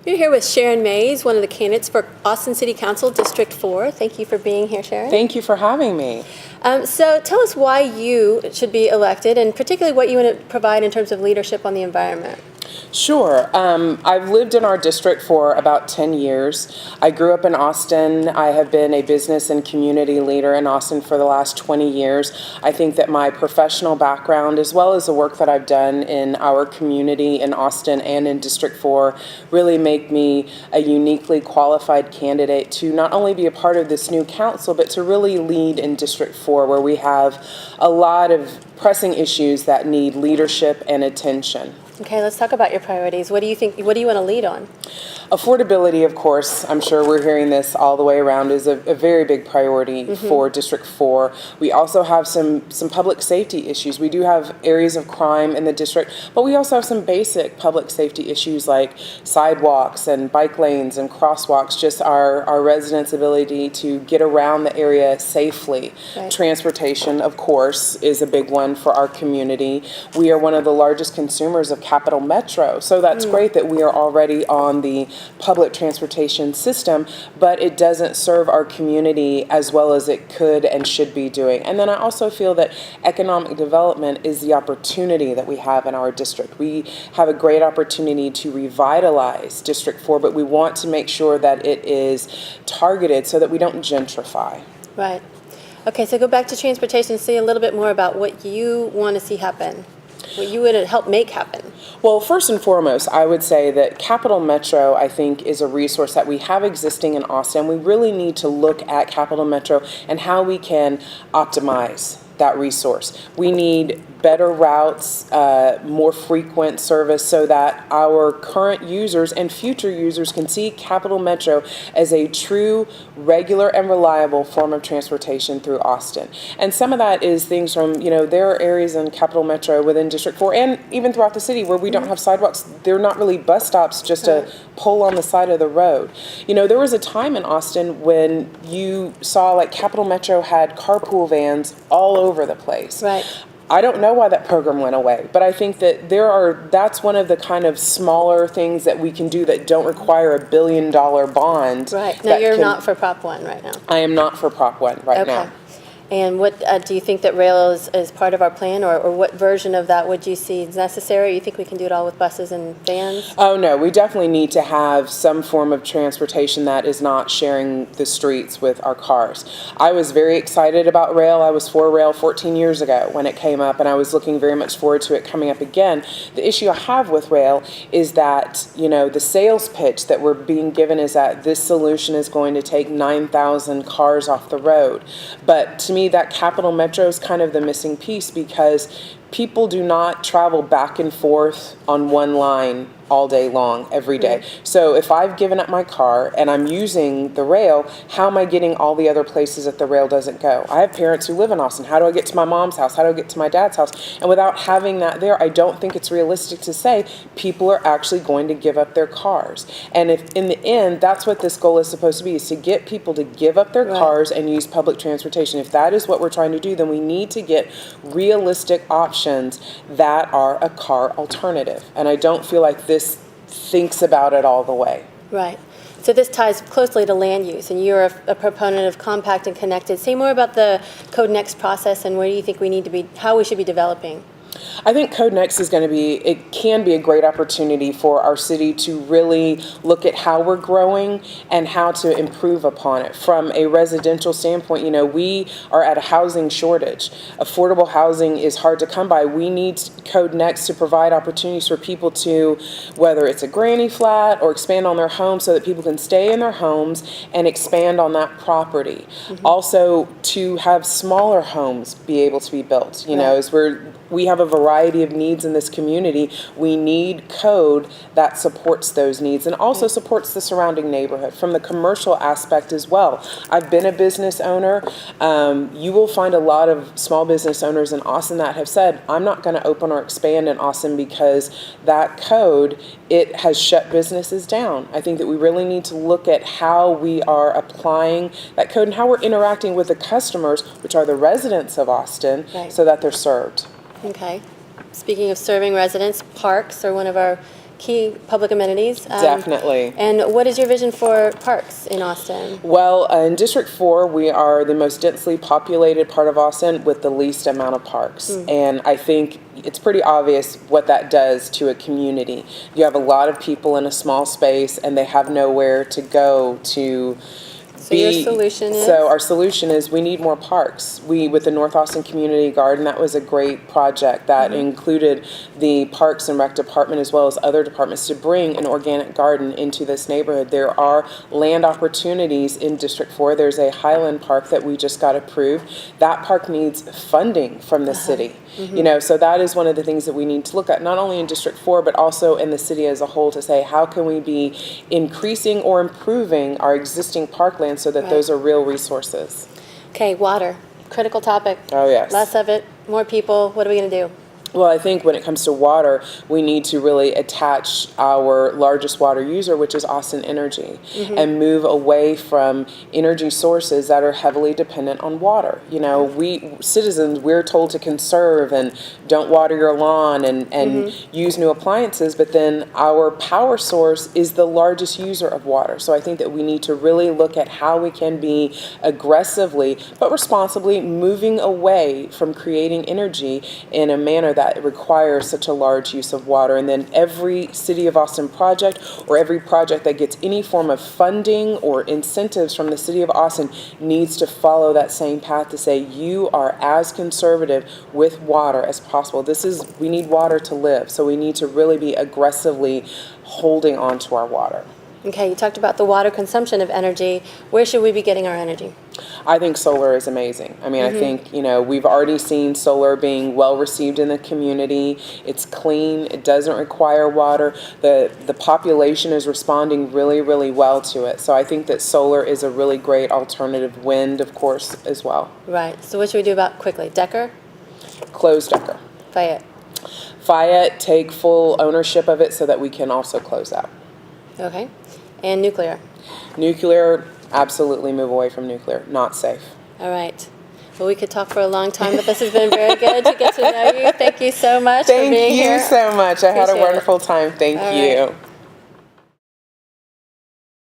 You're here with Sharon Mays, one of the candidates for Austin City Council District 4. Thank you for being here, Sharon. Thank you for having me. So tell us why you should be elected, and particularly what you want to provide in terms of leadership on the environment. Sure. I've lived in our district for about 10 years. I grew up in Austin. I have been a business and community leader in Austin for the last 20 years. I think that my professional background, as well as the work that I've done in our community in Austin and in District 4, really make me a uniquely qualified candidate to not only be a part of this new council, but to really lead in District 4, where we have a lot of pressing issues that need leadership and attention. Okay, let's talk about your priorities. What do you think? What do you want to lead on? Affordability, of course, I'm sure we're hearing this all the way around, is a very big priority for District 4. We also have some public safety issues. We do have areas of crime in the district, but we also have some basic public safety issues like sidewalks and bike lanes and crosswalks, just our residents' ability to get around the area safely. Right. Transportation, of course, is a big one for our community. We are one of the largest consumers of Capital Metro, so that's great that we are already on the public transportation system, but it doesn't serve our community as well as it could and should be doing. And then I also feel that economic development is the opportunity that we have in our district. We have a great opportunity to revitalize District 4, but we want to make sure that it is targeted so that we don't gentrify. Right. Okay, so go back to transportation and say a little bit more about what you want to see happen. What you would help make happen? Well, first and foremost, I would say that Capital Metro, I think, is a resource that we have existing in Austin. We really need to look at Capital Metro and how we can optimize that resource. We need better routes, more frequent service, so that our current users and future users can see Capital Metro as a true, regular, and reliable form of transportation through Austin. And some of that is things from, there are areas in Capital Metro within District 4 and even throughout the city where we don't have sidewalks. They're not really bus stops, just a pole on the side of the road. There was a time in Austin when you saw like Capital Metro had carpool vans all over the place. Right. I don't know why that program went away, but I think that that's one of the kind of smaller things that we can do that don't require $1 billion bond. Right. Now you're not for Prop 1 right now. I am not for Prop 1 right now. And what do you think that rail is part of our plan, or what version of that would you see is necessary? You think we can do it all with buses and vans? Oh, no, we definitely need to have some form of transportation that is not sharing the streets with our cars. I was very excited about rail. I was for rail 14 years ago when it came up, and I was looking very much forward to it coming up again. The issue I have with rail is that, the sales pitch that we're being given is that this solution is going to take 9,000 cars off the road. But to me, that Capital Metro is kind of the missing piece, because people do not travel back and forth on one line all day long, every day. So if I've given up my car and I'm using the rail, how am I getting all the other places that the rail doesn't go? I have parents who live in Austin. How do I get to my mom's house? How do I get to my dad's house? And without having that there, I don't think it's realistic to say people are actually going to give up their cars. And if in the end, that's what this goal is supposed to be, is to get people to give up their cars and use public transportation. If that is what we're trying to do, then we need to get realistic options that are a car alternative. And I don't feel like this thinks about it all the way. Right. So this ties closely to land use, and you're a proponent of compact and connected. Say more about the Code Next process and where do you think we need to be, how we should be developing? I think Code Next can be a great opportunity for our city to really look at how we're growing and how to improve upon it. From a residential standpoint, we are at a housing shortage. Affordable housing is hard to come by. We need Code Next to provide opportunities for people to, whether it's a granny flat or expand on their home, so that people can stay in their homes and expand on that property. Also, to have smaller homes be able to be built, as we have a variety of needs in this community. We need code that supports those needs and also supports the surrounding neighborhood from the commercial aspect as well. I've been a business owner. You will find a lot of small business owners in Austin that have said, I'm not going to open or expand in Austin because that code, it has shut businesses down. I think that we really need to look at how we are applying that code and how we're interacting with the customers, which are the residents of Austin, so that they're served. Okay. Speaking of serving residents, parks are one of our key public amenities. Definitely. And what is your vision for parks in Austin? Well, in District 4, we are the most densely populated part of Austin with the least amount of parks. And I think it's pretty obvious what that does to a community. You have a lot of people in a small space, and they have nowhere to go to. So your solution is? So our solution is we need more parks. With the North Austin Community Garden, that was a great project that included the Parks and Rec Department as well as other departments to bring an organic garden into this neighborhood. There are land opportunities in District 4. There's a Highland Park that we just got approved. That park needs funding from the city. You know, so that is one of the things that we need to look at, not only in District 4, but also in the city as a whole, to say, how can we be increasing or improving our existing parkland so that those are real resources. Okay, water, critical topic. Oh, yes. Less of it, more people. What are we going to do? Well, I think when it comes to water, we need to really attach our largest water user, which is Austin Energy, and move away from energy sources that are heavily dependent on water. You know, we citizens, we're told to conserve and don't water your lawn and use new appliances, but then our power source is the largest user of water. So I think that we need to really look at how we can be aggressively but responsibly moving away from creating energy in a manner that requires such a large use of water. And then every City of Austin project or every project that gets any form of funding or incentives from the City of Austin needs to follow that same path to say you are as conservative with water as possible. We need water to live, so we need to really be aggressively holding on to our water. Okay, you talked about the water consumption of energy. Where should we be getting our energy? I think solar is amazing. I mean, I think, you know, we've already seen solar being well received in the community. It's clean. It doesn't require water. The population is responding really, really well to it. So I think that solar is a really great alternative. Wind, of course, as well. Right. So what should we do about quickly? Decker? Close Decker. Fayette? Fayette, take full ownership of it so that we can also close out. Okay. And nuclear? Nuclear, absolutely move away from nuclear. Not safe. All right. Well, we could talk for a long time, but this has been very good to get to know you. Thank you so much for being here. Thank you so much. I had a Appreciate wonderful time. Thank All you. right.